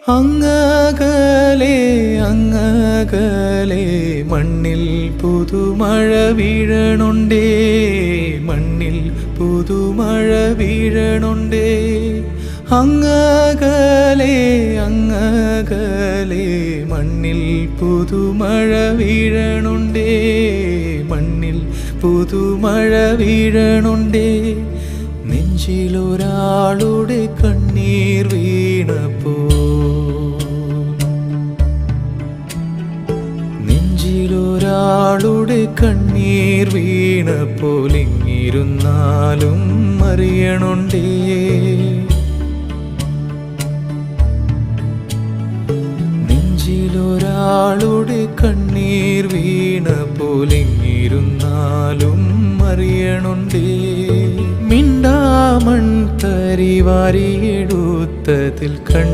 അങ്ങകലെ അങ്ങകലെ മണ്ണിൽ പുതുമഴ വീഴണുണ്ടേ, മണ്ണിൽ പുതുമഴ വീഴണുണ്ടേ. അങ്ങകലെ അങ്ങകലെ മണ്ണിൽ പുതുമഴ വീഴണുണ്ടേ, മണ്ണിൽ പുതുമഴ വീഴണുണ്ടേ. നെഞ്ചിലൊരാളുടെ കണ്ണീർ വീണപ്പോ, നെഞ്ചിലൊരാളുടെ കണ്ണീർ വീണപ്പോൾ ഇങ്ങിരുന്നാലും അറിയണുണ്ടേ. നെഞ്ചിലൊരാളുടെ കണ്ണീർ വീണപ്പോൾ ഇങ്ങിരുന്നാലും അറിയണുണ്ടേ. മിണ്ടാമൺ തരി വാരിയെടുത്തതിൽ കണ്ട